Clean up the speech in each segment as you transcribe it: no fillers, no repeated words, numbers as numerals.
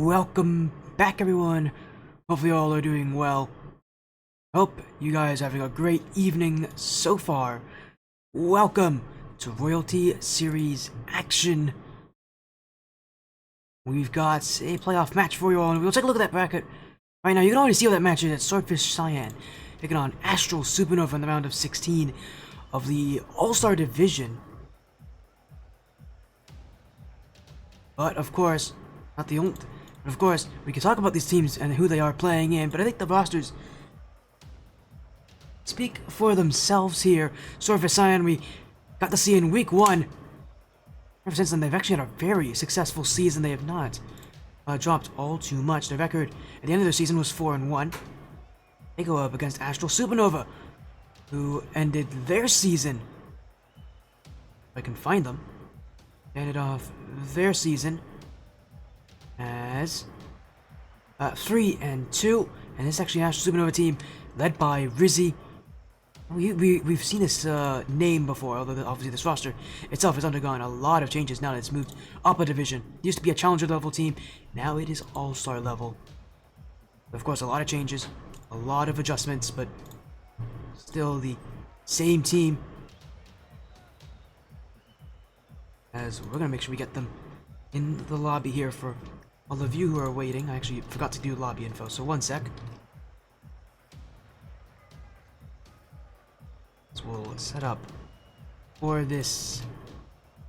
welcome back everyone. Hopefully all are doing well. Hope you guys are having a great evening so far. Welcome to Royalty Series Action. We've got a playoff match for you all, and we'll take a look at that bracket. Right now, you can already see what that match is. It's Swordfish, Cyan taking on Astral, Supernova in the round of 16 of the All-Star Division. But of course, not the only. But of course, we can talk about these teams and who they are playing in, but I think the rosters speak for themselves here. Swordfish, Cyan, we got to see in week 1. Ever since then, they've actually had a very successful season. They have not dropped all too much. Their record at the end of their season was 4-1. They go up against Astral Supernova, who ended their season. If I can find them. Ended off their season as 3-2, and this is actually Astral Supernova team led by Rizzy. We've seen this name before, although obviously this roster itself has undergone a lot of changes now that it's moved up a division. It used to be a challenger level team, now it is all-star level. Of course, a lot of changes, a lot of adjustments, but still the same team. As we're gonna make sure we get them in the lobby here for all of you who are waiting. I actually forgot to do lobby info, so one sec. So we'll set up for this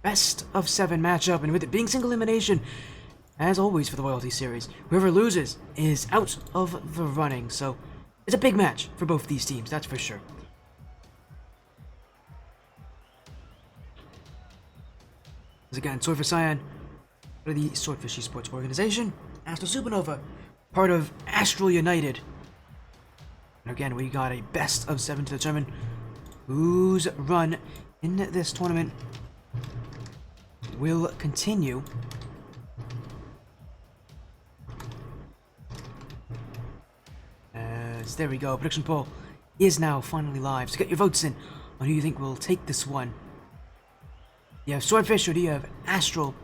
best of 7 matchup, and with it being single elimination, as always for the Royalty Series, whoever loses is out of the running. So it's a big match for both these teams, that's for sure. As again, Swordfish, Cyan, part of the Swordfish Esports organization. Astral Supernova, part of Astral United. And again, we got a best of 7 to determine whose run in this tournament will continue. As there we go, prediction poll is now finally live. So get your votes in on who you think will take this one. Do you have Swordfish or do you have Astral?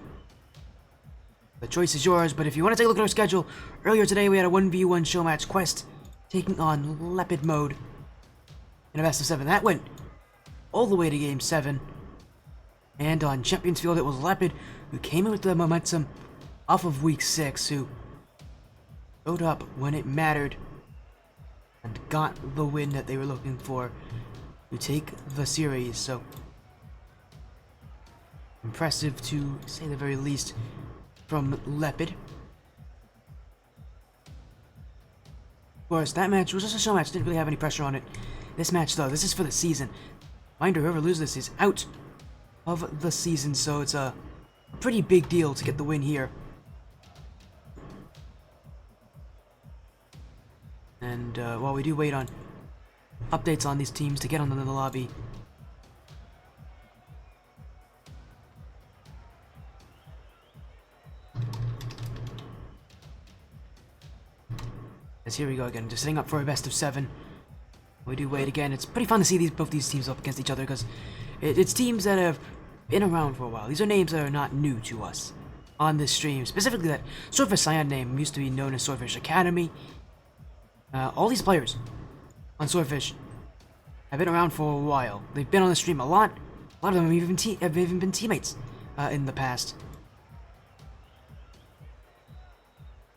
The choice is yours, but if you want to take a look at our schedule, earlier today we had a 1v1 show match Quest taking on Leopard mode in a best of 7. That went all the way to game 7. And on Champions Field it was Leopard who came in with the momentum off of week 6, who showed up when it mattered and got the win that they were looking for to take the series. So impressive to say the very least from Leopard. Of course, that match was just a show match, didn't really have any pressure on it. This match though, this is for the season. Reminder, whoever loses this is out of the season, so it's a pretty big deal to get the win here. And while we do wait on updates on these teams to get on them in the lobby, as here we go again, just setting up for a best of 7. We do wait again. It's pretty fun to see both these teams up against each other, because it's teams that have been around for a while. These are names that are not new to us on this stream. Specifically, that Swordfish Cyan name used to be known as Swordfish Academy. All these players on Swordfish have been around for a while. They've been on the stream a lot. A lot of them have even been teammates in the past.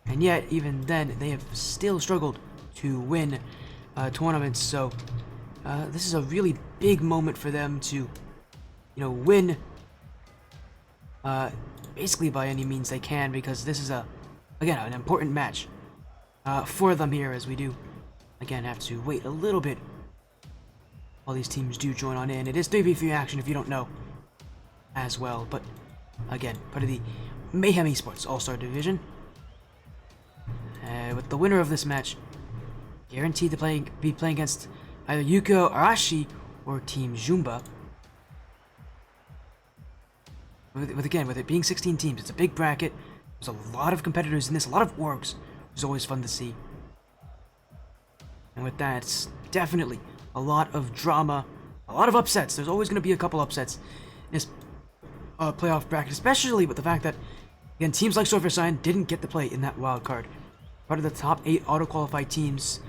And yet, even then, they have still struggled to win tournaments. So this is a really big moment for them to, win basically by any means they can, because this is again an important match for them here, as we do again have to wait a little bit while these teams do join on in. It is 3v3 action if you don't know as well, but again, part of the Mayhem Esports All-Star Division. With the winner of this match guaranteed to be playing against either Yuko Arashi or Team Jumba. With it being 16 teams, it's a big bracket. There's a lot of competitors in this, a lot of orgs, which is always fun to see. And with that, it's definitely a lot of drama, a lot of upsets. There's always going to be a couple upsets in this playoff bracket, especially with the fact that Again, teams like Swordfish Cyan didn't get to play in that wild card. Part of the top 8 auto-qualified teams.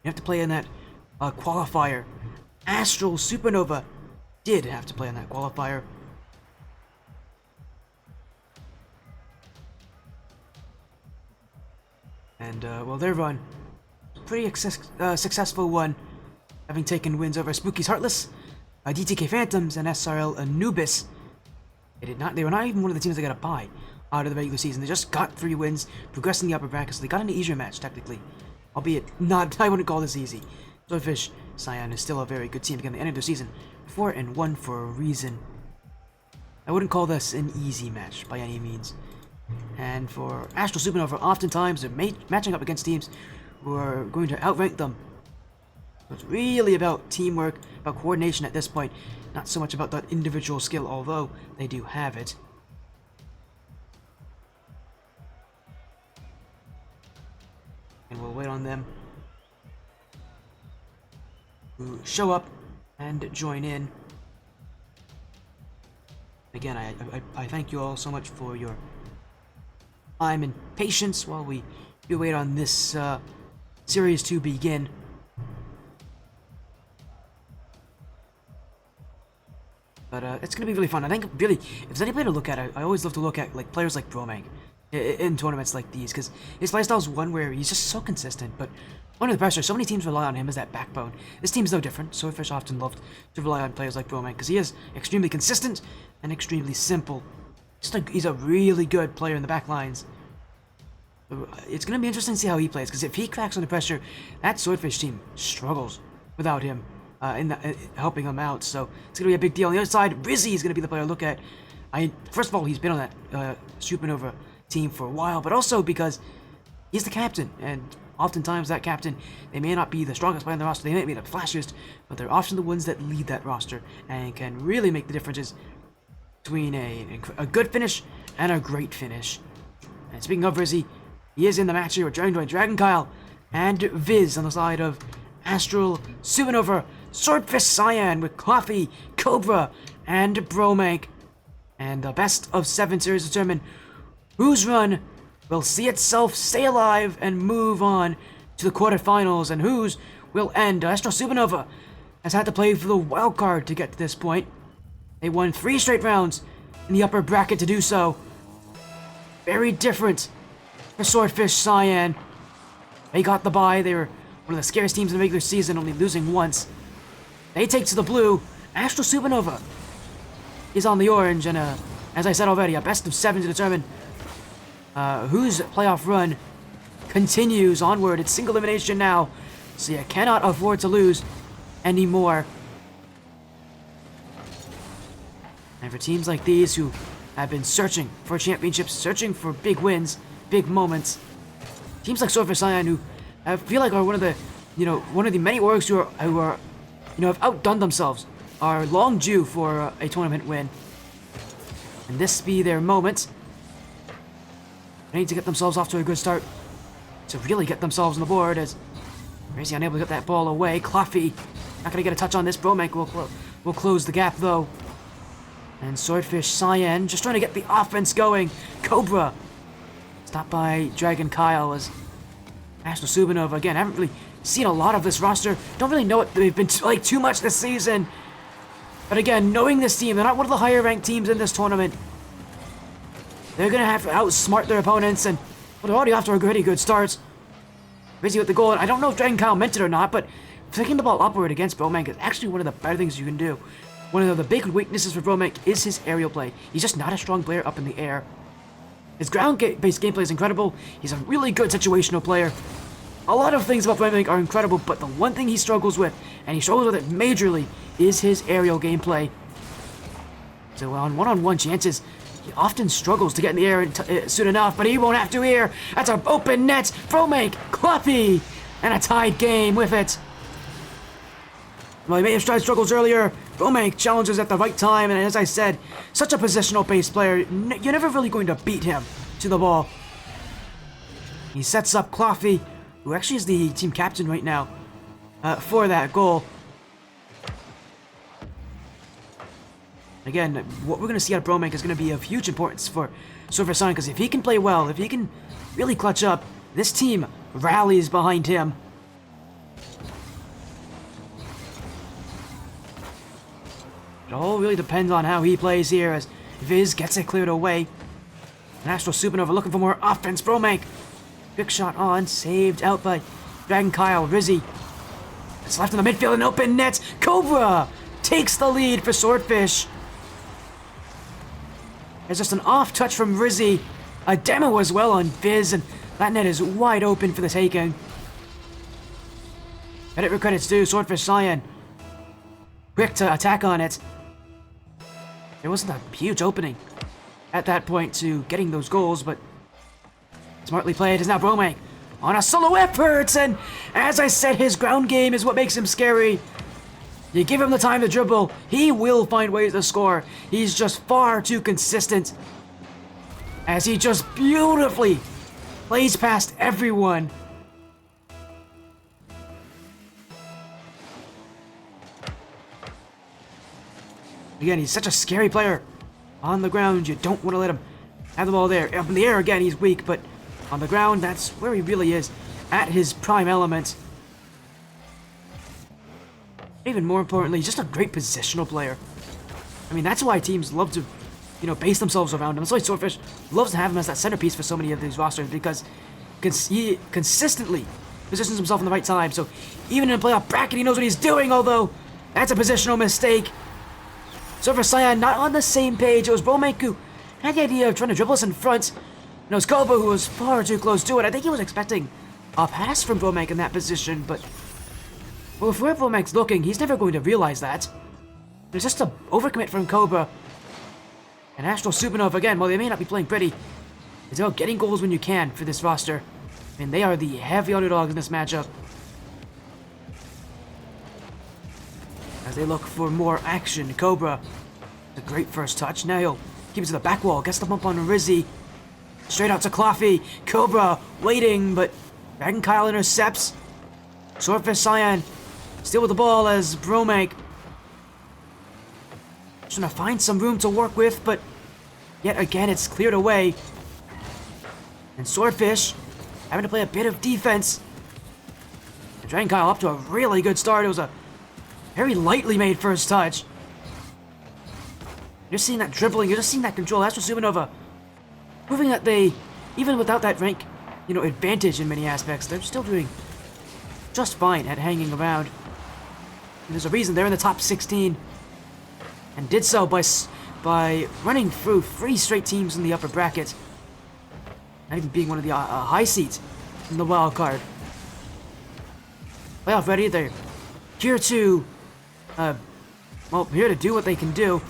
You have to play in that qualifier. Astral Supernova did have to play in that qualifier. And, well, their run, pretty successful one, having taken wins over Spooky's Heartless, DTK Phantoms, and SRL Anubis. They were not even one of the teams that got a bye out of the regular season. They just got 3 wins, progressing the upper bracket, so they got an easier match, technically. Albeit, I wouldn't call this easy. Swordfish Cyan is still a very good team. Again, they ended their season 4-1 for a reason. I wouldn't call this an easy match, by any means. And for Astral Supernova, oftentimes they're matching up against teams who are going to outrank them. So it's really about teamwork, about coordination at this point, not so much about that individual skill, although they do have it. And we'll wait on them to show up and join in. Again, I thank you all so much for your time and patience while we do wait on this series to begin. But it's going to be really fun. I think, really, if there's any player to look at, I always love to look at like players like Bromank in tournaments like these, because his playstyle is one where he's just so consistent, but under the pressure, so many teams rely on him as that backbone. This team's no different. Swordfish often loved to rely on players like Bromank, because he is extremely consistent and extremely simple. He's a really good player in the back lines. It's going to be interesting to see how he plays, because if he cracks under pressure, that Swordfish team struggles without him helping him out, so it's going to be a big deal. On the other side, Rizzy is going to be the player to look at. First of all, he's been on that Supernova team for a while, but also because he's the captain, and oftentimes that captain, they may not be the strongest player on the roster, they may be the flashiest, but they're often the ones that lead that roster and can really make the differences between a good finish and a great finish. And speaking of Rizzy, he is in the match here with Dragon Kyle and Viz on the side of Astral Supernova, Swordfish Cyan with Coffee, Cobra, and Bromank. And the best of 7 series determine whose run will see itself stay alive and move on to the quarterfinals, and whose will end. Astral Supernova has had to play for the wild card to get to this point. They won 3 straight rounds in the upper bracket to do so. Very different for Swordfish Cyan. They got the bye. They were one of the scariest teams in the regular season, only losing once. They take to the blue. Astral Supernova is on the orange, and as I said already, a best of 7 to determine whose playoff run continues onward. It's single elimination now, so you cannot afford to lose anymore. And for teams like these who have been searching for championships, searching for big wins, big moments, teams like Swordfish Cyan, who I feel like are one of the many orgs who are have outdone themselves, are long due for a tournament win. And this be their moment. They need to get themselves off to a good start to really get themselves on the board, as Crazy unable to get that ball away. Cluffy not going to get a touch on this. Bromank will close the gap, though. And Swordfish Cyan just trying to get the offense going. Cobra stopped by Dragon Kyle as Astral Supernova. Again, I haven't really seen a lot of this roster. Don't really know what they've been like too much this season. But again, knowing this team, they're not one of the higher ranked teams in this tournament. They're going to have to outsmart their opponents, and they're already off to a pretty good start. Busy with the goal, and I don't know if Dragon Kyle meant it or not, but flicking the ball upward against Bromank is actually one of the better things you can do. One of the big weaknesses for Bromank is his aerial play. He's just not a strong player up in the air. His ground-based gameplay is incredible. He's a really good situational player. A lot of things about Bromank are incredible, but the one thing he struggles with, and he struggles with it majorly, is his aerial gameplay. So on one-on-one chances, he often struggles to get in the air soon enough, but he won't have to here. That's an open net. Bromank, Cluffy, and a tied game with it. Well, he may have tried struggles earlier. Bromank challenges at the right time, and as I said, such a positional-based player, you're never really going to beat him to the ball. He sets up Cluffy, who actually is the team captain right now, for that goal. Again, what we're going to see out of Bromake is going to be of huge importance for Swordfish Cyan, because if he can play well, if he can really clutch up, this team rallies behind him. It all really depends on how he plays here, as Viz gets it cleared away. And Astral Supernova looking for more offense. Bromake, quick shot on, saved out by Dragon Kyle. Rizzy, it's left in the midfield and open net. Cobra takes the lead for Swordfish. There's just an off touch from Rizzy. A demo as well on Viz, and that net is wide open for the taking. Credit where credit's due. Swordfish Cyan quick to attack on it. There wasn't a huge opening at that point to getting those goals, but smartly played is now Bromake on a solo effort, and as I said, his ground game is what makes him scary. You give him the time to dribble, he will find ways to score. He's just far too consistent, as he just beautifully plays past everyone. Again, he's such a scary player. On the ground, you don't want to let him have the ball there. Up in the air, again, he's weak, but on the ground, that's where he really is, at his prime element. Even more importantly, he's just a great positional player. I mean, that's why teams love to, base themselves around him. That's why Swordfish loves to have him as that centerpiece for so many of these rosters, because he consistently positions himself in the right time. So even in a playoff bracket, he knows what he's doing, although that's a positional mistake. Swordfish Cyan not on the same page. It was Bromake who had the idea of trying to dribble us in front. And it was Kobo who was far too close to it. I think he was expecting a pass from Bromake in that position, but well, if where Bromake's looking, he's never going to realize that. There's just an overcommit from Cobra. And Astral Supernova, again, while they may not be playing pretty, it's about getting goals when you can for this roster. I mean, they are the heavy underdogs in this matchup. As they look for more action, Cobra, a great first touch. Now he'll keep it to the back wall, gets them up on Rizzy. Straight out to Coffee. Cobra waiting, but Dragon Kyle intercepts. Swordfish Cyan still with the ball as Bromake trying to find some room to work with, but yet again it's cleared away. And Swordfish having to play a bit of defense. And Dragon Kyle up to a really good start. It was a very lightly made first touch. You're seeing that dribbling, you're just seeing that control. Astral Supernova proving that they, even without that rank, advantage in many aspects, they're still doing just fine at hanging around. And there's a reason they're in the top 16, and did so by running through 3 straight teams in the upper bracket, not even being one of the high seeds in the wild card. Playoff ready, they're here to, here to do what they can do.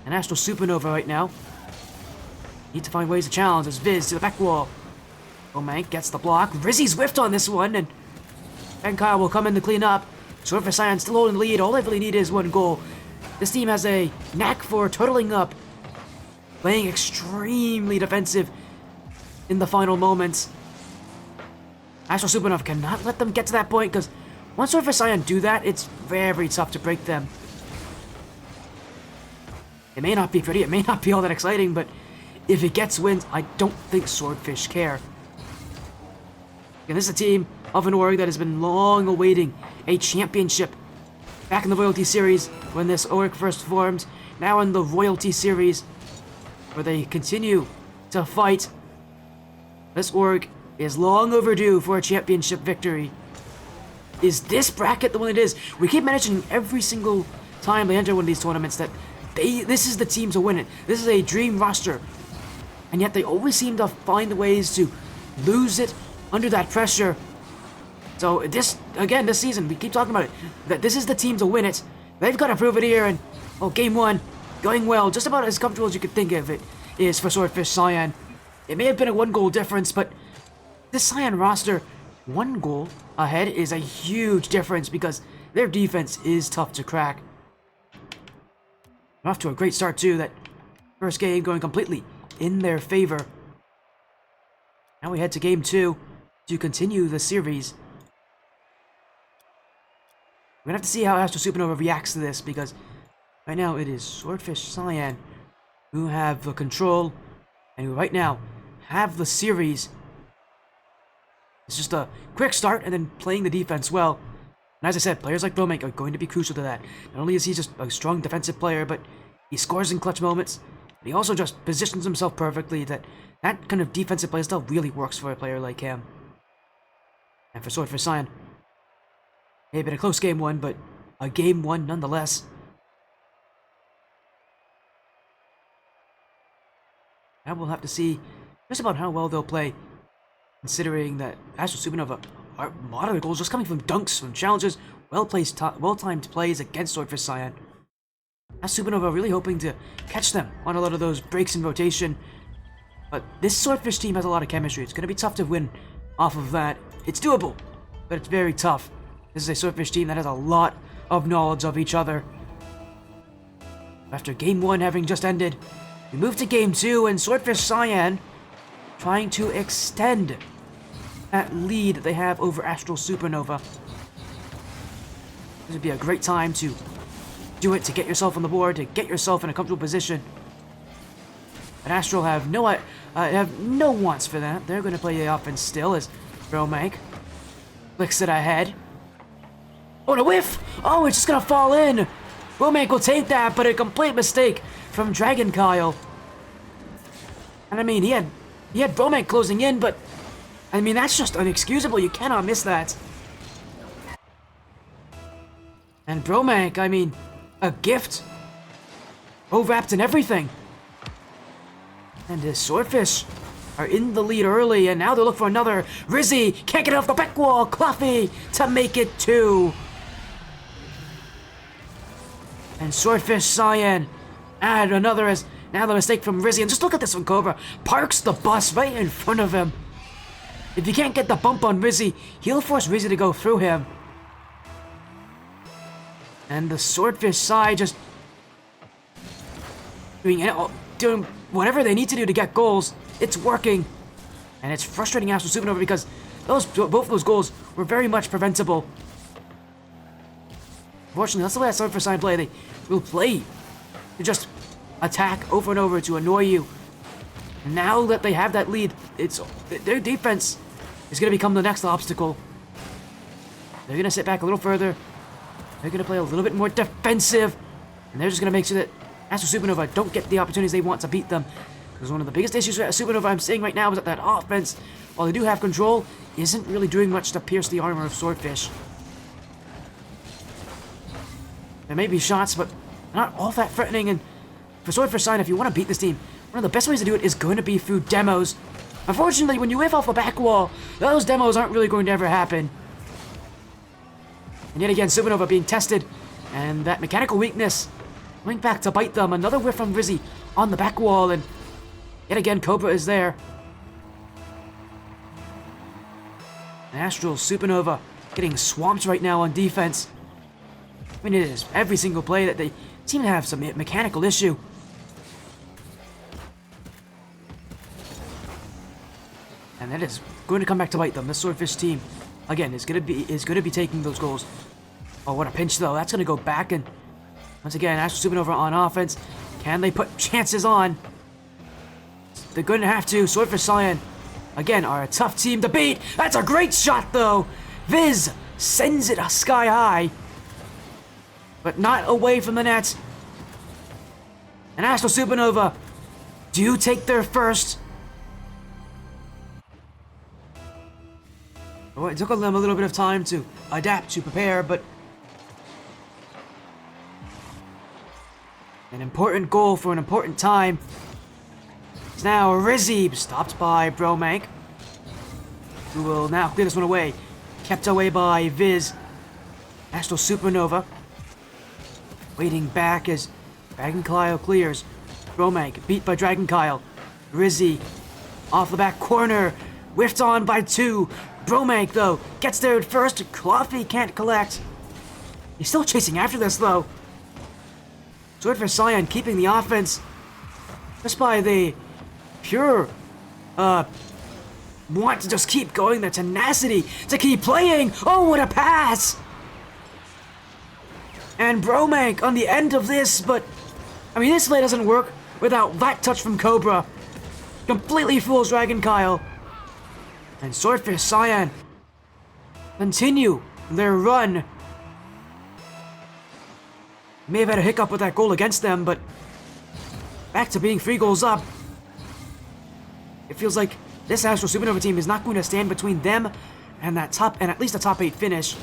And Astral Supernova right now need to find ways to challenge as Viz to the back wall. Bromake gets the block. Rizzy's whiffed on this one, and Kyle will come in to clean up. Swordfish Cyan still holding the lead. All they really need is 1 goal. This team has a knack for turtling up, playing extremely defensive in the final moments. Astral Supernova cannot let them get to that point, because once Swordfish Cyan do that, it's very tough to break them. It may not be pretty, it may not be all that exciting, but if it gets wins, I don't think Swordfish care. And this is a team of an org that has been long awaiting a championship. Back in the Royalty Series, when this org first formed, now in the Royalty Series, where they continue to fight. This org is long overdue for a championship victory. Is this bracket the one it is? We keep mentioning every single time they enter one of these tournaments that this is the team to win it. This is a dream roster. And yet they always seem to find ways to lose it under that pressure. So this season, we keep talking about it, that this is the team to win it. They've got to prove it here, and game 1, going well, just about as comfortable as you could think of it is for Swordfish Cyan. It may have been a 1-goal difference, but this Cyan roster, 1 goal ahead is a huge difference because their defense is tough to crack. Off to a great start too, that first game going completely in their favor. Now we head to game 2 to continue the series. We're gonna have to see how Astral Supernova reacts to this, because Right now it is Swordfish Cyan who have the control and who right now have the series. It's just a quick start and then playing the defense well. And as I said, players like Bromek are going to be crucial to that. Not only is he just a strong defensive player, but he scores in clutch moments. But he also just positions himself perfectly. That kind of defensive play style really works for a player like him. And for Swordfish Cyan, it may have been a close game one, but a game one nonetheless. Now we'll have to see just about how well they'll play, considering that Astral Supernova are a lot of their goals just coming from dunks, from challenges, well-timed plays against Swordfish Cyan. Astral Supernova really hoping to catch them on a lot of those breaks in rotation. But this Swordfish team has a lot of chemistry. It's going to be tough to win off of that. It's doable, but it's very tough. This is a Swordfish team that has a lot of knowledge of each other. After game one having just ended, we move to game two, and Swordfish Cyan trying to extend that lead that they have over Astral Supernova. This would be a great time to do it, to get yourself on the board, to get yourself in a comfortable position. But Astral have no wants for that. They're going to play the offense still as Bromek flicks it ahead. Oh, and a whiff! Oh, it's just going to fall in! Bromek will take that, but a complete mistake from Dragon Kyle. And I mean, he had Bromek closing in, but I mean, that's just inexcusable. You cannot miss that. And Bromek, I mean, a gift. O-wrapped and everything. And his Swordfish are in the lead early, and now they look for another. Rizzy can't get it off the back wall. Cluffy to make it 2. And Swordfish Cyan add another as now the mistake from Rizzy. And just look at this one, Cobra. Parks the bus right in front of him. If you can't get the bump on Rizzy, he'll force Rizzy to go through him. And the Swordfish side just doing whatever they need to do to get goals. It's working. And it's frustrating Astral Supernova because both those goals were very much preventable. Unfortunately, that's the way that Swordfish Cyan play. They will play to just attack over and over to annoy you. Now that they have that lead, their defense is going to become the next obstacle. They're going to sit back a little further. They're going to play a little bit more defensive. And they're just going to make sure that Astral Supernova don't get the opportunities they want to beat them. Because one of the biggest issues with Supernova I'm seeing right now is that offense, while they do have control, isn't really doing much to pierce the armor of Swordfish. There may be shots, but not all that threatening. And for Swordfish Cyan, if you want to beat this team, one of the best ways to do it is going to be through demos. Unfortunately, when you whiff off the back wall, those demos aren't really going to ever happen. And yet again, Supernova being tested, and that mechanical weakness going back to bite them. Another whiff from Rizzy on the back wall, and yet again, Cobra is there. And Astral Supernova getting swamped right now on defense. I mean, it is every single play that they seem to have some mechanical issue. And that is going to come back to bite them. The Swordfish team, again, is going to be taking those goals. Oh, what a pinch though! That's going to go back, and once again, Astral Supernova on offense. Can they put chances on? They're going to have to. Swordfish Cyan, again, are a tough team to beat. That's a great shot though. Viz sends it sky high, but not away from the net. And Astral Supernova do take their first. Oh, it took them a little bit of time to adapt, to prepare, but an important goal for an important time. It's now Rizzy, stopped by Bromek, who will now clear this one away. Kept away by Viz. Astral Supernova waiting back as Dragon Kyle clears. Bromek beat by Dragon Kyle. Rizzy off the back corner, whiffed on by 2. Bromek, though, gets there at first. Cluffy can't collect. He's still chasing after this, though. Swordfish Cyan keeping the offense just by the pure want to just keep going, the tenacity to keep playing. Oh, what a pass! And Bromank on the end of this, but I mean, this play doesn't work without that touch from Cobra. Completely fools Dragon Kyle. And Swordfish, Cyan continue their run. May have had a hiccup with that goal against them, but back to being 3 goals up. It feels like this Astral Supernova team is not going to stand between them and that top, and at least a top 8 finish.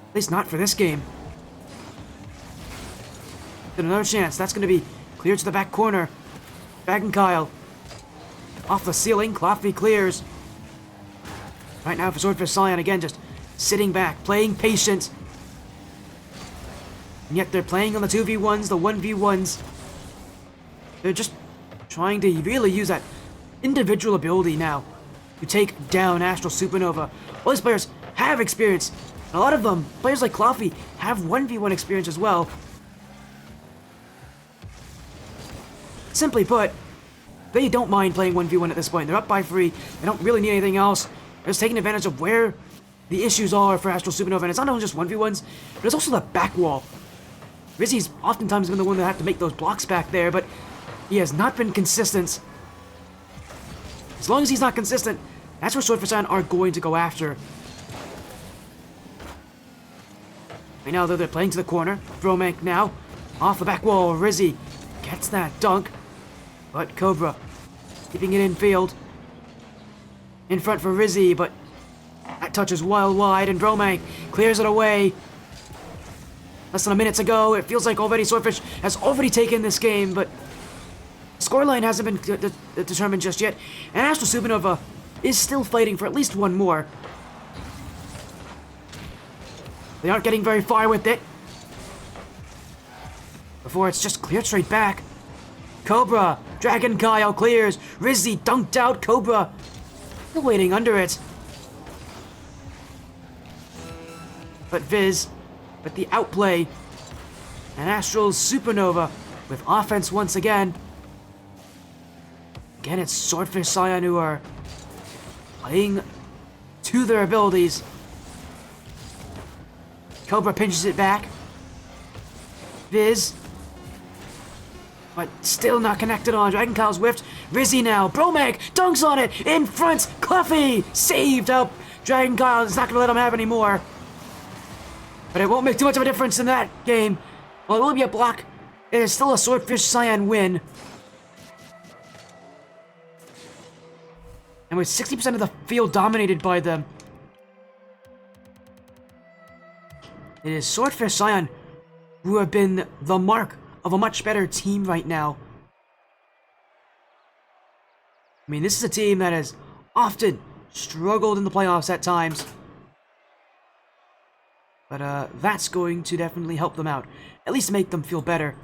At least not for this game. Get another chance. That's going to be cleared to the back corner. Dragon Kyle off the ceiling. Cloughy clears. Right now for Swordfish, Cyan again, just sitting back, playing patient. And yet they're playing on the 2v1s, the 1v1s. They're just trying to really use that individual ability now to take down Astral Supernova. All these players have experience. And a lot of them, players like Cloughy, have 1v1 experience as well. Simply put, they don't mind playing 1v1 at this point. They're up by 3. They don't really need anything else. They're just taking advantage of where the issues are for Astral Supernova. And it's not only just 1v1s, but it's also the back wall. Rizzy's oftentimes been the one that have to make those blocks back there, but he has not been consistent. As long as he's not consistent, that's where Swordfish Cyan are going to go after. Right now, though, they're playing to the corner. Bromank now, off the back wall. Rizzy gets that dunk, but Cobra keeping it in field. In front for Rizzy, but that touches well wide, and Bromank clears it away. Less than a minute to go. It feels like already Swordfish has already taken this game, but the scoreline hasn't been determined just yet. And Astral Supernova is still fighting for at least one more. They aren't getting very far with it. Before it's just cleared straight back. Cobra, Dragon Kyle clears. Rizzy dunked out. Cobra still waiting under it. But Viz with the outplay. And Astral Supernova with offense once again. Again, it's Swordfish Cyan who are playing to their abilities. Cobra pinches it back. Viz. But still not connected on. Dragon Kyle's whiffed. Rizzy now. Bromank dunks on it. In front. Cloughy saved up. Dragon Kyle is not going to let him have any more. But it won't make too much of a difference in that game. Well, it will be a block. It is still a Swordfish Cyan win. And with 60% of the field dominated by them, it is Swordfish Cyan who have been the mark of a much better team right now. I mean, this is a team that has often struggled in the playoffs at times. But that's going to definitely help them out. At least make them feel better.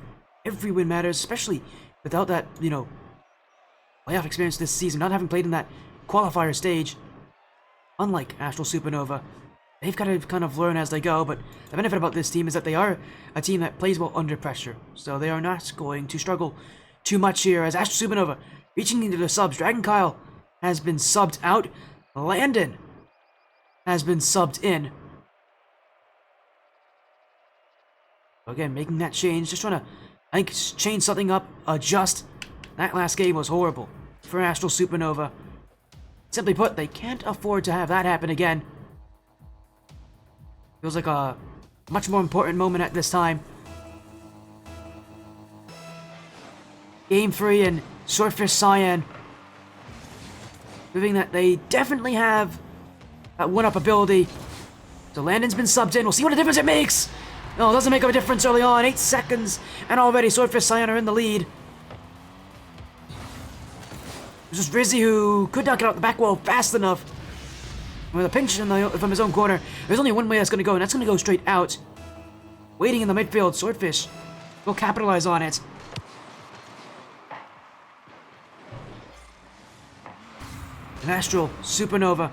Every win matters, especially without that, playoff experience this season, not having played in that qualifier stage. Unlike Astral Supernova, they've got to kind of learn as they go, but the benefit about this team is that they are a team that plays well under pressure, so they are not going to struggle too much here as Astral Supernova reaching into the subs. Dragon Kyle has been subbed out. Landon has been subbed in. Again, making that change, just trying to, I think, change something up, adjust. That last game was horrible for Astral Supernova. Simply put, they can't afford to have that happen again. Feels like a much more important moment at this time. Game 3 and Swordfish Cyan proving that they definitely have that one-up ability. So Landon's been subbed in. We'll see what a difference it makes. No, it doesn't make a difference early on. 8 seconds, and already Swordfish Cyan are in the lead. This is Rizzy who could not get out the back wall fast enough. With a pinch from his own corner, there's only one way that's going to go, and that's going to go straight out. Waiting in the midfield, Swordfish will capitalize on it. And Astral Supernova,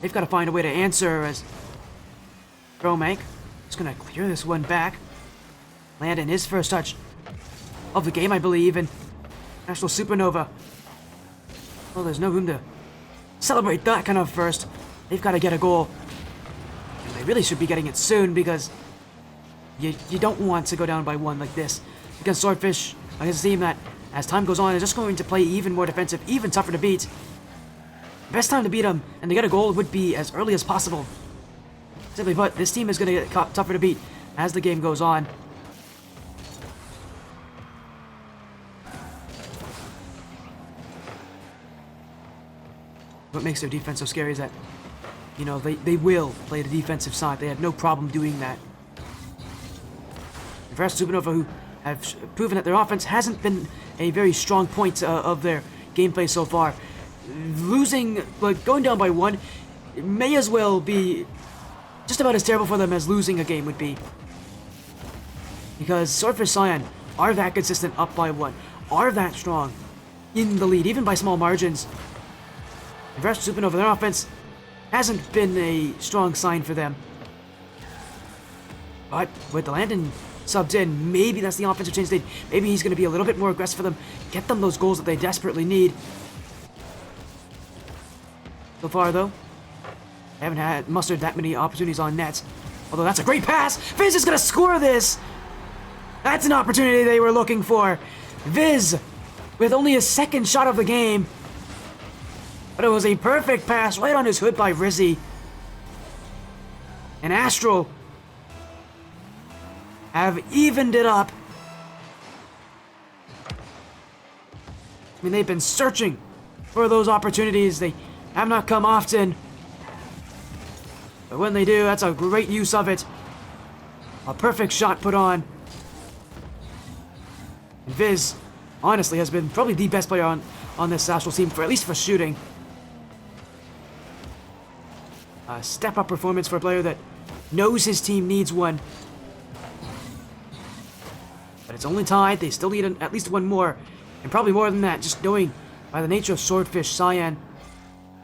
they've got to find a way to answer as Bromank is going to clear this one back. Landon, his first touch of the game, I believe, and Astral Supernova. Well, there's no room to celebrate that kind of first. They've got to get a goal. And They really should be getting it soon because you don't want to go down by 1 like this. Because Swordfish, against a team that, as time goes on, is just going to play even more defensive, even tougher to beat. The best time to beat them and to get a goal would be as early as possible. Simply put, this team is going to get tougher to beat as the game goes on. What makes their defense so scary is that, you know, they will play the defensive side. They have no problem doing that. And for Supernova, who have proven that their offense hasn't been a very strong point of their gameplay so far, losing, like going down by 1, it may as well be just about as terrible for them as losing a game would be. Because Swordfish Cyan are that consistent up by 1, are that strong in the lead, even by small margins. And for Supernova, their offense hasn't been a strong sign for them. But with the Landon subbed in, maybe that's the offensive change they need. Maybe he's going to be a little bit more aggressive for them, get them those goals that they desperately need. So far, though, they haven't mustered that many opportunities on net. Although that's a great pass! Viz is going to score this! That's an opportunity they were looking for. Viz, with only his 2nd shot of the game. But it was a perfect pass right on his hood by Rizzy. And Astral have evened it up. I mean, they've been searching for those opportunities. They have not come often. But when they do, that's a great use of it. A perfect shot put on. And Viz, honestly, has been probably the best player on this Astral team, for at least for shooting. A step-up performance for a player that knows his team needs one. But it's only tied. They still need at least 1 more. And probably more than that, just knowing by the nature of Swordfish, Cyan.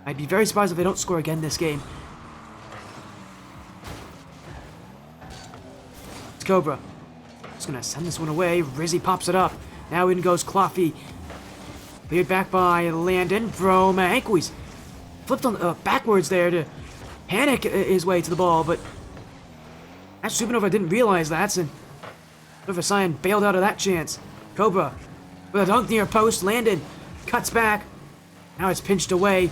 I'd be very surprised if they don't score again this game. It's Cobra. Just gonna send this one away. Rizzy pops it up. Now in goes Cloffy. Cleared back by Landon. Bromank. He's flipped on backwards there to panic his way to the ball, but Supernova didn't realize that, and Cyan bailed out of that chance. Cobra with a dunk near post. Landon cuts back. Now it's pinched away,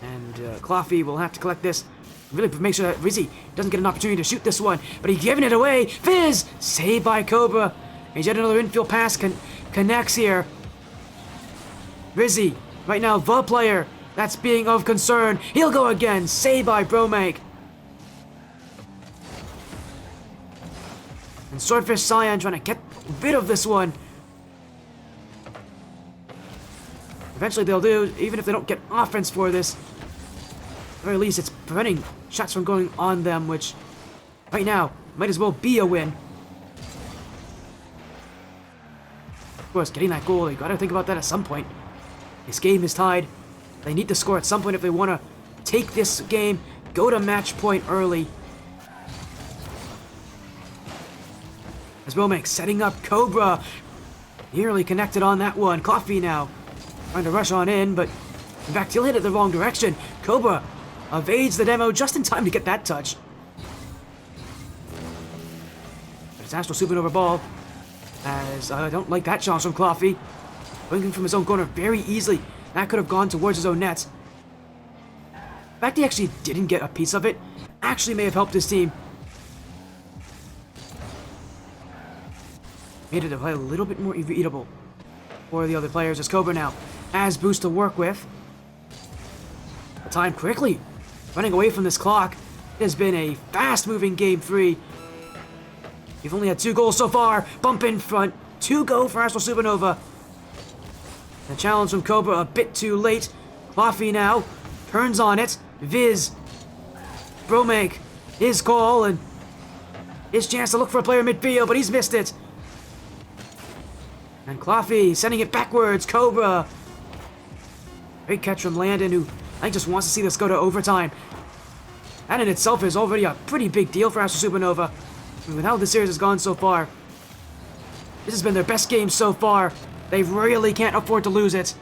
and Cloffy will have to collect this. Really make sure that Rizzy doesn't get an opportunity to shoot this one, but he's giving it away. Viz saved by Cobra. And yet another infield pass connects here. Rizzy right now the player that's being of concern. He'll go again. Saved by Bromank. And Swordfish Cyan trying to get rid of this one. Eventually they'll do, even if they don't get offense for this. At the very least, it's preventing shots from going on them, which right now might as well be a win. Of course, getting that goal, they gotta think about that at some point. This game is tied. They need to score at some point if they want to take this game, go to match point early. As Bromank setting up Cobra. Nearly connected on that one. Cloffy now trying to rush on in, but in fact he'll hit it the wrong direction. Cobra evades the demo just in time to get that touch. But it's Astral Supernova ball. As I don't like that chance from Cloffy. Winking from his own corner very easily. That could have gone towards his own net. The fact he actually didn't get a piece of it actually may have helped his team. Made it a little bit more eatable for the other players as Cobra now has boost to work with. The time quickly running away from this clock. It has been a fast-moving game 3. You've only had 2 goals so far. Bump in front. 2 go for Astral Supernova. The challenge from Cobra a bit too late. Cloffy now turns on it. Viz. Bromank. His call and his chance to look for a player midfield, but he's missed it. And Cloffy sending it backwards. Cobra. Great catch from Landon, who I think just wants to see this go to overtime. That in itself is already a pretty big deal for Astral Supernova. I mean, with how the series has gone so far, this has been their best game so far. They really can't afford to lose it.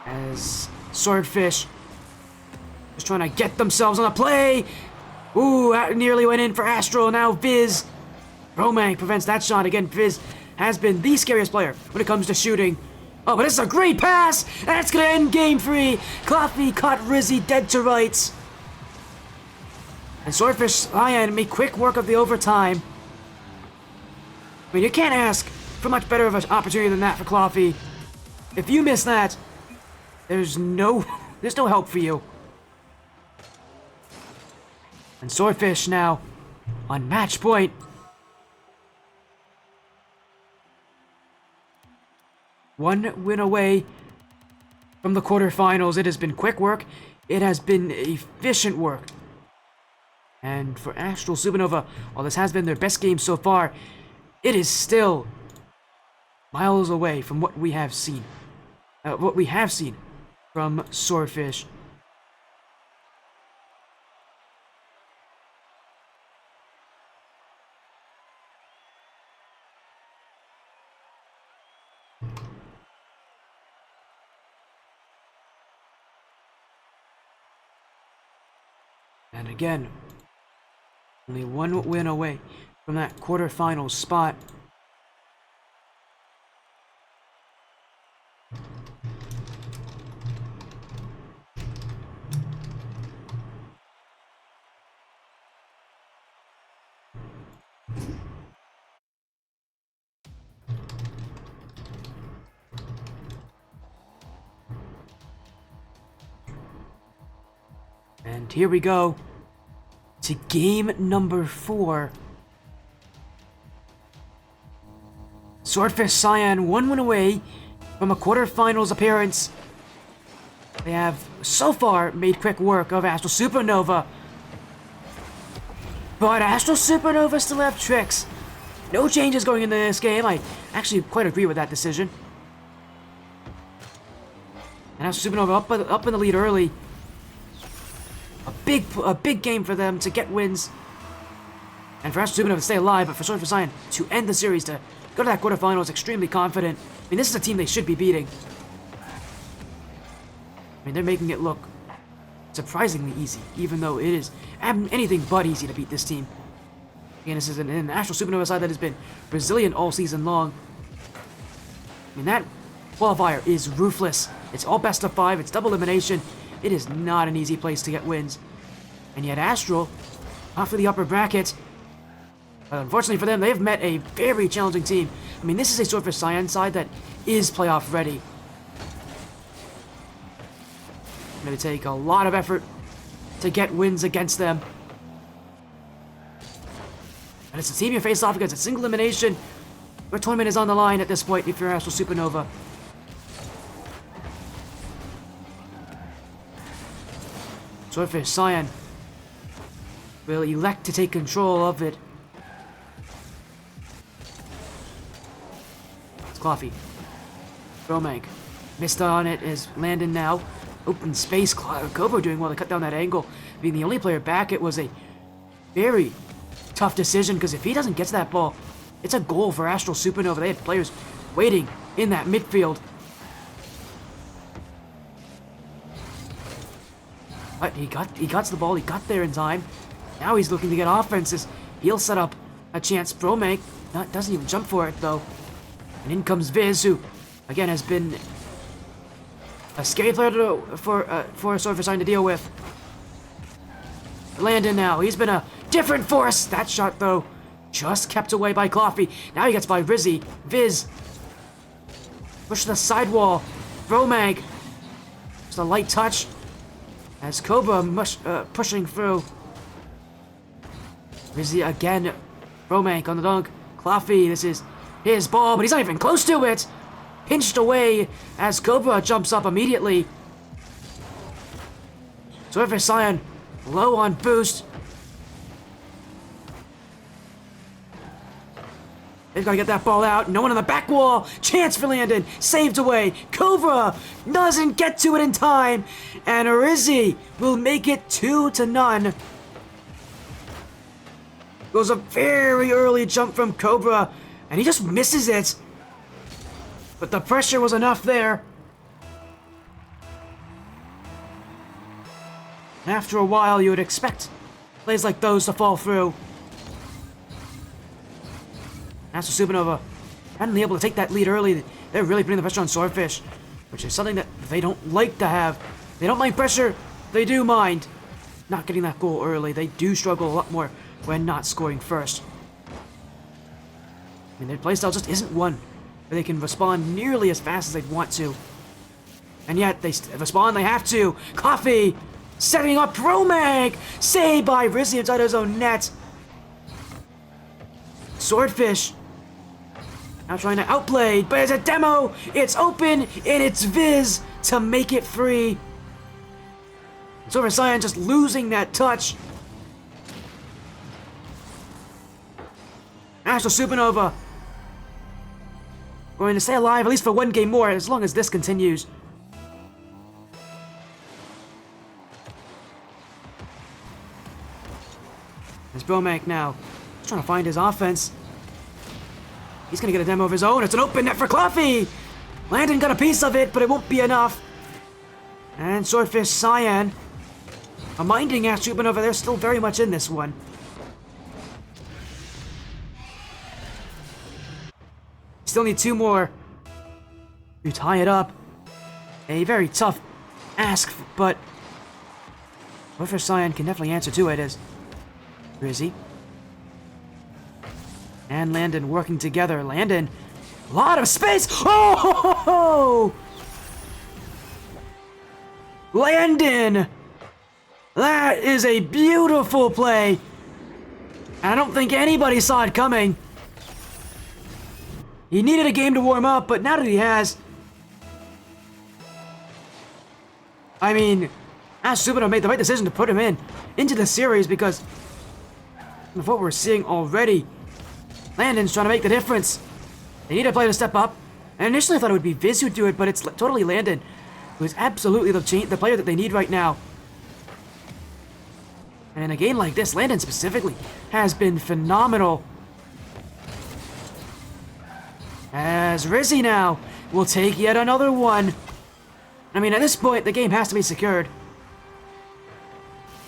As Swordfish just trying to get themselves on a play. Ooh, that nearly went in for Astral. Now Viz. Romank prevents that shot. Again, Viz has been the scariest player when it comes to shooting. Oh, but this is a great pass. That's going to end game 3. Coffee caught Rizzy dead to rights. And Swordfish Cyan made quick work of the overtime. I mean, you can't ask for much better of an opportunity than that for Coffee. If you miss that, there's no help for you. And Swordfish now on match point. One win away from the quarterfinals. It has been quick work. It has been efficient work. And for Astral Supernova, while this has been their best game so far, it is still miles away from what we have seen. From Swordfish. And again, only one win away from that quarterfinal spot. And here we go to game number 4. Swordfish Cyan 1 win away from a quarterfinals appearance. They have so far made quick work of Astral Supernova. But Astral Supernova still have tricks. No changes going into this game. I actually quite agree with that decision. And Astral Supernova up in the lead early. A big game for them to get wins. And for Astral Supernova to stay alive, but for Swordfish Cyan to end the series, to go to that quarterfinals extremely confident. I mean, this is a team they should be beating. I mean, they're making it look surprisingly easy, even though it is anything but easy to beat this team. Again, this is an Astral Supernova side that has been resilient all season long. I mean, that qualifier is ruthless. It's all best of 5, it's double elimination. It is not an easy place to get wins. And yet Astral, off for the upper bracket. But unfortunately for them, they've met a very challenging team. I mean, this is a Swordfish Cyan side that is playoff ready. It's going to take a lot of effort to get wins against them. And it's a team you face off against a single elimination. Your tournament is on the line at this point if you're Astral Supernova. Swordfish Cyan will elect to take control of it. It's Coffee. Romank missed on it as Landon now. Open space. Cobra doing well to cut down that angle. Being the only player back, it was a very tough decision because if he doesn't get to that ball, it's a goal for Astral Supernova. They had players waiting in that midfield. But he got to the ball, he got there in time. Now he's looking to get offenses. He'll set up a chance. Romank doesn't even jump for it though. And in comes Viz, who again has been a scary player for Swordfish Cyan to deal with. Landon now, he's been a different force. That shot though, just kept away by Coffee. Now he gets by Rizzy. Viz. Push the sidewall. Romank. Just a light touch. As Cobra pushing through. Rizzy again. Romank on the dunk. Coffee, this is his ball, but he's not even close to it. Pinched away as Cobra jumps up immediately. Swordfish Cyan low on boost. They've got to get that ball out. No one on the back wall. Chance for Landon. Saved away. Cobra doesn't get to it in time. And Rizzy will make it 2-0. Goes a very early jump from Cobra. And he just misses it. But the pressure was enough there. After a while, you would expect plays like those to fall through. Astral Supernova finally able to take that lead early. They're really putting the pressure on Swordfish, which is something that they don't like to have. They don't mind pressure. They do mind not getting that goal early. They do struggle a lot more when not scoring first. I mean, their playstyle just isn't one where they can respond nearly as fast as they'd want to. And yet, they respond, they have to. Coffee! Setting up Promag! Saved by Rizzy inside his own net. Swordfish now trying to outplay, but it's a demo! It's open, and it's Viz to make it free. So for Cyan just losing that touch. Astral Supernova going to stay alive at least for one game more as long as this continues. There's Bromac now. He's trying to find his offense. He's gonna get a demo of his own. It's an open net for Cluffy! Landon got a piece of it, but it won't be enough. And Swordfish Cyan reminding Astral Supernova they're still very much in this one. Still need 2 more to tie it up. A very tough ask, but Swordfish Cyan can definitely answer to it as Rizzy and Landon working together. Landon, a lot of space. Oh! Landon! That is a beautiful play. I don't think anybody saw it coming. He needed a game to warm up, but now that he has, I mean, Astral Supernova made the right decision to put him into the series because of what we're seeing already. Landon's trying to make the difference. They need a player to step up. And initially I thought it would be Viz who'd do it, but it's totally Landon, who is absolutely the player that they need right now. And in a game like this, Landon specifically has been phenomenal. As Rizzy now will take yet another one. I mean, at this point, the game has to be secured.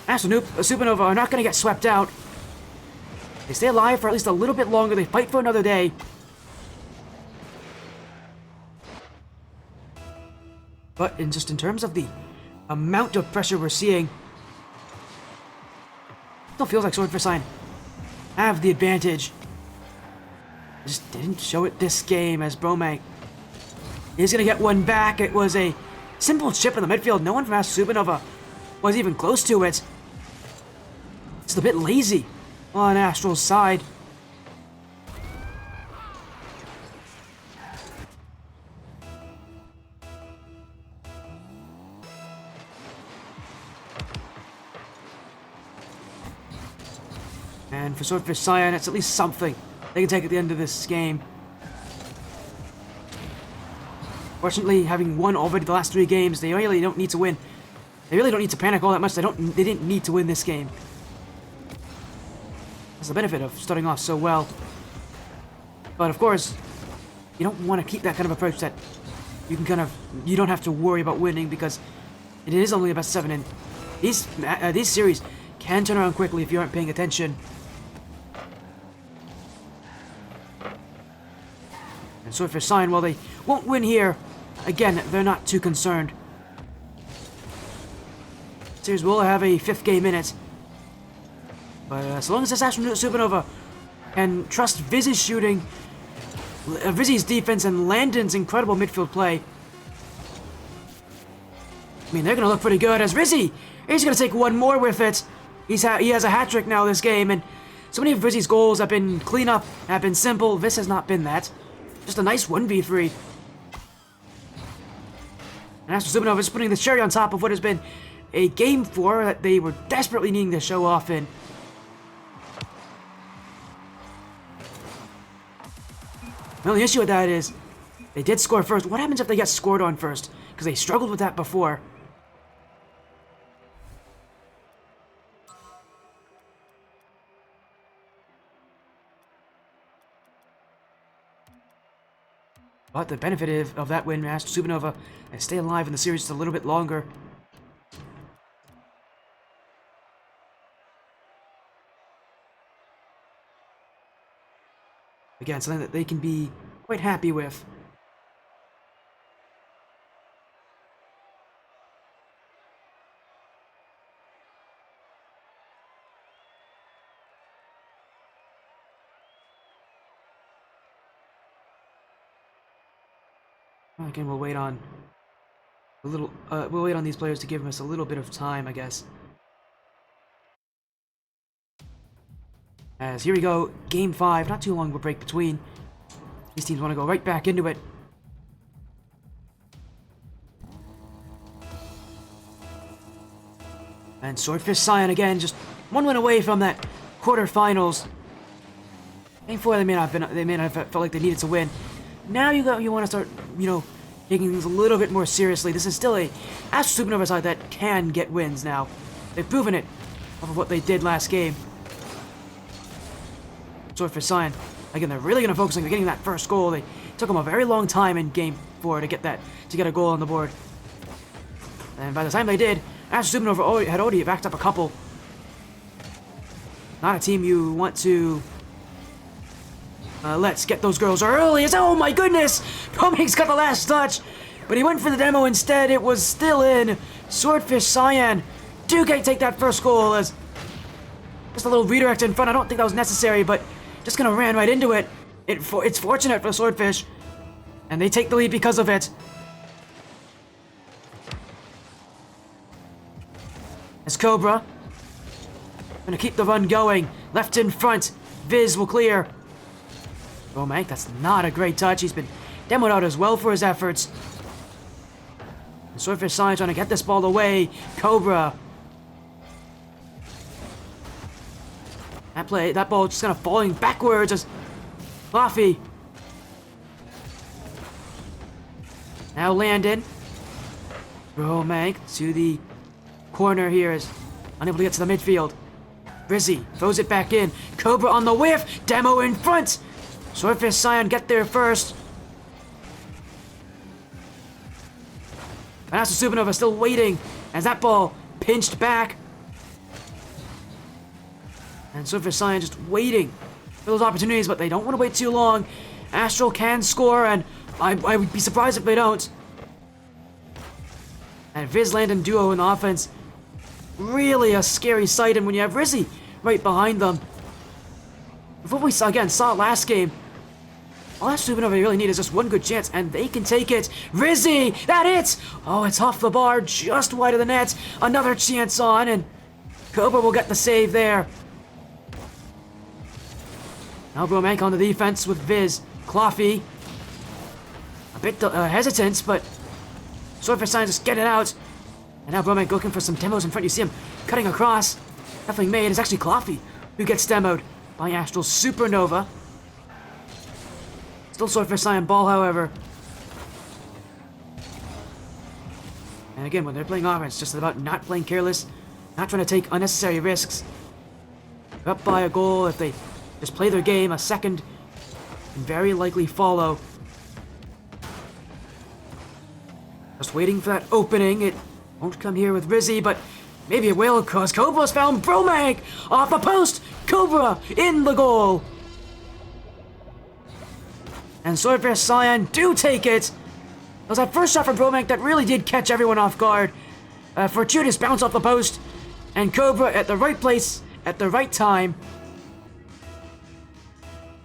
Astral Supernova are not going to get swept out. They stay alive for at least a little bit longer. They fight for another day. But in terms of the amount of pressure we're seeing, it still feels like Swordfish Cyan have the advantage. Just didn't show it this game as Bromac is going to get one back. It was a simple chip in the midfield. No one from Astral Supernova was even close to it. It's a bit lazy on Astral's side. And for Swordfish Cyan, it's at least something they can take at the end of this game. Fortunately, having won already the last 3 games, they really don't need to win. They really don't need to panic all that much. They didn't need to win this game. That's the benefit of starting off so well. But of course, you don't want to keep that kind of approach that you don't have to worry about winning because it is only a best 7, and these series can turn around quickly if you aren't paying attention. And Swordfish Cyan, while they won't win here, again, they're not too concerned. Series will have a 5th game in it. But as long as this Astral Supernova can trust Viz's shooting, Viz's defense, and Landon's incredible midfield play, I mean, they're going to look pretty good. As Rizzy, he's going to take one more with it. He has a hat-trick now this game, and so many of Rizzy's goals have been clean-up, have been simple. This has not been that. Just a nice 1v3. And Astral Supernova is putting the cherry on top of what has been a game 4 that they were desperately needing to show off in. The only issue with that is they did score first. What happens if they get scored on first? Because they struggled with that before. But the benefit of that win, Astral Supernova, and stay alive in the series just a little bit longer. Again, something that they can be quite happy with. Again, we'll wait on we'll wait on these players to give us a little bit of time, I guess. As here we go, game 5, not too long of a break between. These teams want to go right back into it. And Swordfish Cyan again, just one win away from that quarterfinals. Game 4, they may not have felt like they needed to win. Now you want to start, taking things a little bit more seriously. This is still a Astral Supernova side that can get wins now. They've proven it off of what they did last game. Swordfish Cyan, again, they're really going to focus on getting that first goal. They took them a very long time in game 4 to get a goal on the board. And by the time they did, Astral Supernova had already backed up a couple. Not a team you want to let's get those girls early. Oh my goodness! Bromag's got the last touch, but he went for the demo instead. It was still in. Swordfish Cyan do take that first goal as just a little redirect in front. I don't think that was necessary, but just kind of ran right into it. It's fortunate for Swordfish, and they take the lead because of it. As Cobra gonna keep the run going. Left in front. Viz will clear. Bromag, that's not a great touch. He's been demoed out as well for his efforts. And Swordfish Cyan trying to get this ball away. Cobra. That ball just kind of falling backwards as Fluffy. Now Landon. Bromag to the corner here is unable to get to the midfield. Brizzy throws it back in. Cobra on the whiff. Demo in front. Swordfish Cyan get there first. And Astral Supernova still waiting as that ball pinched back. And Swordfish Cyan just waiting for those opportunities, but they don't want to wait too long. Astral can score, and I would be surprised if they don't. And Viz Landon duo in the offense. Really a scary sight, and when you have Rizzy right behind them. What we saw last game, all Astral Supernova really need is just one good chance, and they can take it. Rizzy, that hits! Oh, it's off the bar, just wide of the net. Another chance on, and Cobra will get the save there. Now Bromag on the defense with Viz. Cloffy. A bit hesitant, but Swordfish Cyan just get it out. And now Bromag looking for some demos in front. You see him cutting across. Definitely made. It's actually Cloffy who gets demoed by Astral Supernova. Still Swordfish Cyan ball, however. And again, when they're playing offense, just about not playing careless, not trying to take unnecessary risks. They're up by a goal. If they just play their game, a second can very likely follow. Just waiting for that opening. It won't come here with Rizzy, but maybe it will, because Cobra's found Bromag off the post. Cobra in the goal. And Swordfish Cyan do take it. It was that first shot from Bromag that really did catch everyone off guard. Fortuitous bounce off the post. And Cobra at the right place at the right time.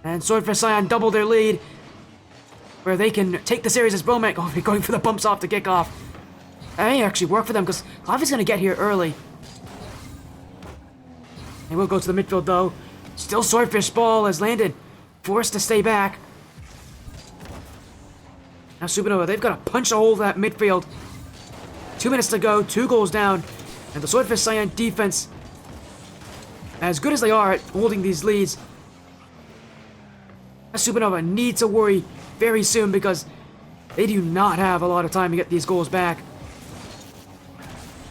And Swordfish Cyan double their lead, where they can take the series as Bromag going for the bumps off the kickoff. That may actually work for them, because Cloffy's going to get here early. He will go to the midfield, though. Still Swordfish ball as Landon forced to stay back. Now Supernova, they've got to punch a hole in that midfield. 2 minutes to go, 2 goals down. And the Swordfish Cyan defense, as good as they are at holding these leads, Supernova need to worry very soon, because they do not have a lot of time to get these goals back.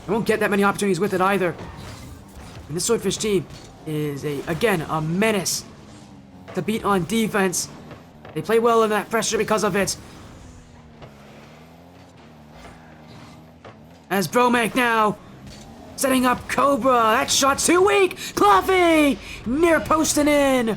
They won't get that many opportunities with it either. And this Swordfish team is, again, a menace to beat on defense. They play well in that pressure because of it. As Bromag now setting up Cobra. That shot's too weak. Cloffy near posting in.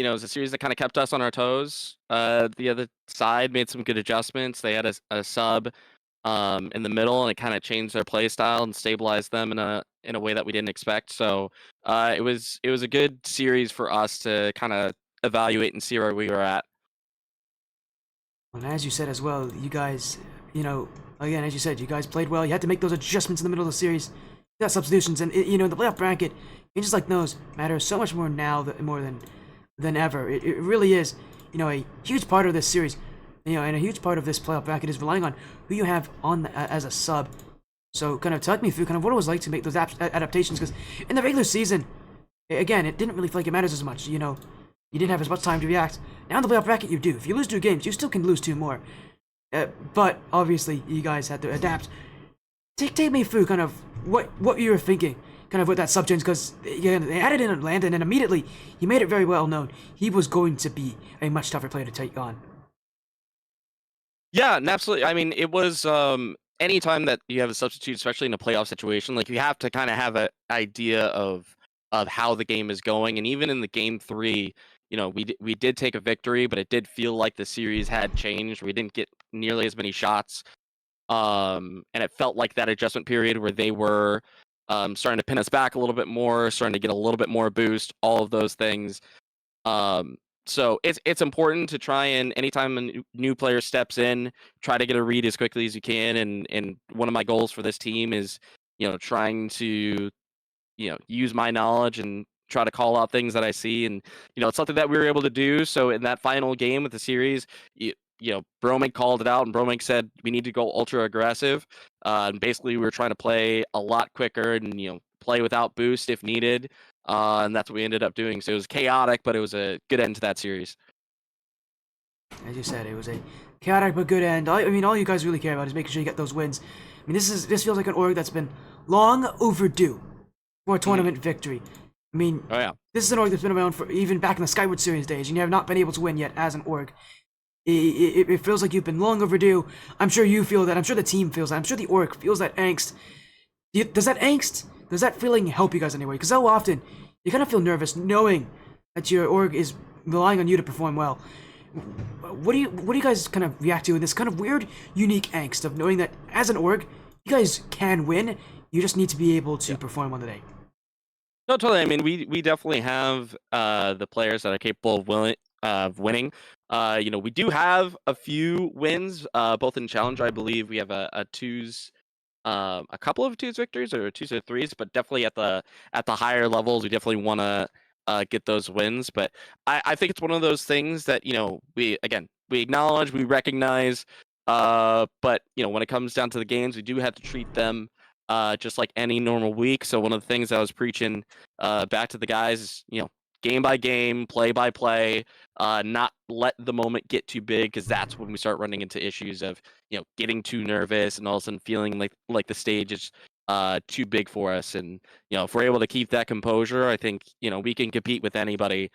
it was a series that kind of kept us on our toes. The other side made some good adjustments. They had a sub in the middle, and it kind of changed their play style and stabilized them in a way that we didn't expect. So it was a good series for us to kind of evaluate and see where we were at. And as you said as well, you guys, again, as you said, you guys played well. You had to make those adjustments in the middle of the series. You got substitutions, and the playoff bracket, changes like those matter so much more now more than ever. It really is, a huge part of this series, and a huge part of this playoff bracket is relying on who you have on as a sub. So kind of talk me through kind of what it was like to make those adaptations, because in the regular season, again, it didn't really feel like it matters as much. You didn't have as much time to react. Now in the playoff bracket, you do. If you lose 2 games, you still can lose 2 more. But obviously, you guys had to adapt. Take me through kind of what you were thinking, kind of with that sub change, because they added in Atlanta, and then immediately he made it very well known he was going to be a much tougher player to take on. Yeah, and absolutely. I mean, it was anytime that you have a substitute, especially in a playoff situation, like you have to kind of have an idea of how the game is going. And even in the game 3, we did take a victory, but it did feel like the series had changed. We didn't get nearly as many shots, and it felt like that adjustment period where they were starting to pin us back a little bit more, starting to get a little bit more boost, all of those things. So it's important to try and anytime a new player steps in, try to get a read as quickly as you can. And one of my goals for this team is, trying to, use my knowledge and try to call out things that I see. And, it's something that we were able to do. So in that final game of the series, Bromink called it out, and Bromink said we need to go ultra aggressive. And basically we were trying to play a lot quicker and, play without boost if needed. And that's what we ended up doing. So it was chaotic, but it was a good end to that series. As you said, it was a chaotic but good end. I mean, all you guys really care about is making sure you get those wins. I mean, this feels like an org that's been long overdue for a tournament victory. I mean, Oh yeah. this is an org that's been around for even back in the Skyward Series days, and you have not been able to win yet as an org. It feels like you've been long overdue. I'm sure you feel that. I'm sure the team feels that. I'm sure the org feels that angst. Does that feeling help you guys anyway? Because so often, you kind of feel nervous knowing that your org is relying on you to perform well. What do you guys kind of react to in this kind of weird, unique angst of knowing that as an org, you guys can win, you just need to be able to perform on the day? No, totally. I mean, we definitely have the players that are capable of winning. We do have a few wins, both in Challenger. I believe we have a twos, a couple of twos victories or twos or threes, but definitely at the higher levels, we definitely want to get those wins. But I think it's one of those things that we acknowledge, we recognize, but when it comes down to the games, we do have to treat them just like any normal week. So one of the things I was preaching back to the guys is game by game, play by play, not let the moment get too big, because that's when we start running into issues of getting too nervous and all of a sudden feeling like the stage is too big for us. And if we're able to keep that composure, I think we can compete with anybody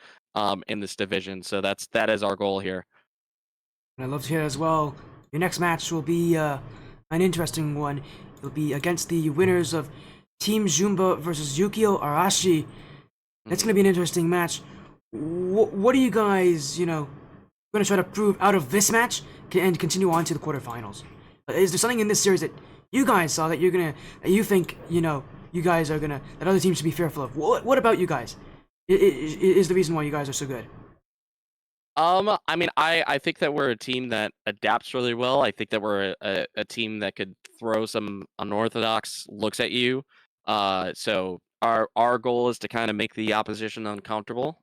in this division. So that is our goal here. And I'd love to hear as well. Your next match will be an interesting one. It'll be against the winners of Team Jumba versus Yukio Arashi. That's going to be an interesting match. What are you guys, going to try to prove out of this match and continue on to the quarterfinals? Is there something in this series that you guys saw that you think, you guys are that other teams should be fearful of? What about you guys is the reason why you guys are so good? I mean, I think that we're a team that adapts really well. I think that we're a team that could throw some unorthodox looks at you. So our goal is to kind of make the opposition uncomfortable.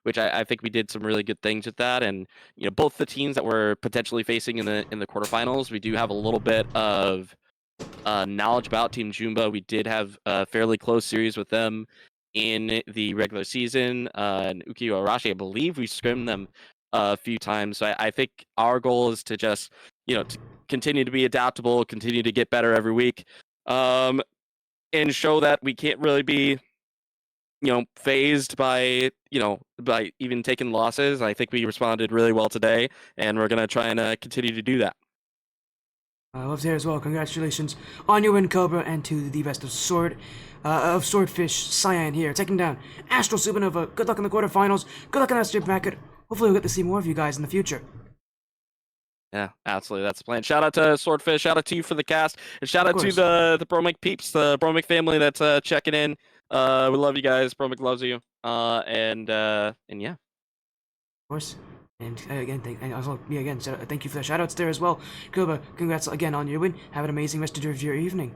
Which I think we did some really good things with that. And both the teams that we're potentially facing in the quarterfinals, we do have a little bit of knowledge about Team Jumba. We did have a fairly close series with them in the regular season. And Ukiyo Arashi, I believe we scrimmed them a few times. So I think our goal is to just, to continue to be adaptable, continue to get better every week, and show that we can't really be, phased by even taking losses. I think we responded really well today, and we're going to try and continue to do that. I love to hear as well. Congratulations on your win, Cobra, and to the best of Swordfish, Cyan here, taking down Astral Supernova. Good luck in the quarterfinals. Good luck in that state bracket. Hopefully, we'll get to see more of you guys in the future. Yeah, absolutely. That's the plan. Shout out to Swordfish. Shout out to you for the cast, and shout Of out to course. the Bromic peeps, the Bromic family that's checking in. We love you guys. Bromic loves you. And yeah. Of course. And again, and also me again. Thank you for the shoutouts there as well, Cobra. Congrats again on your win. Have an amazing rest of your evening.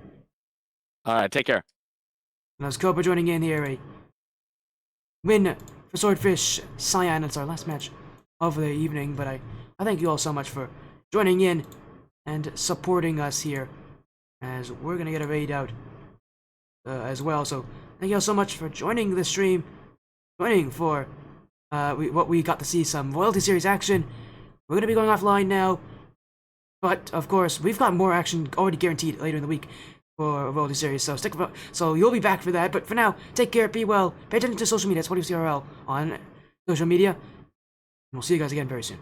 All right, take care. And that was Cobra joining in here. A win for Swordfish, Cyan. It's our last match of the evening, but I thank you all so much for joining in and supporting us here, as we're gonna get a raid out as well. So thank you all so much for joining the stream, joining for what we got to see some Royalty Series action. We're gonna be going offline now, but of course we've got more action already guaranteed later in the week for Royalty Series. So so you'll be back for that. But for now, take care, be well, pay attention to social media. That's what you CRL on social media. And we'll see you guys again very soon.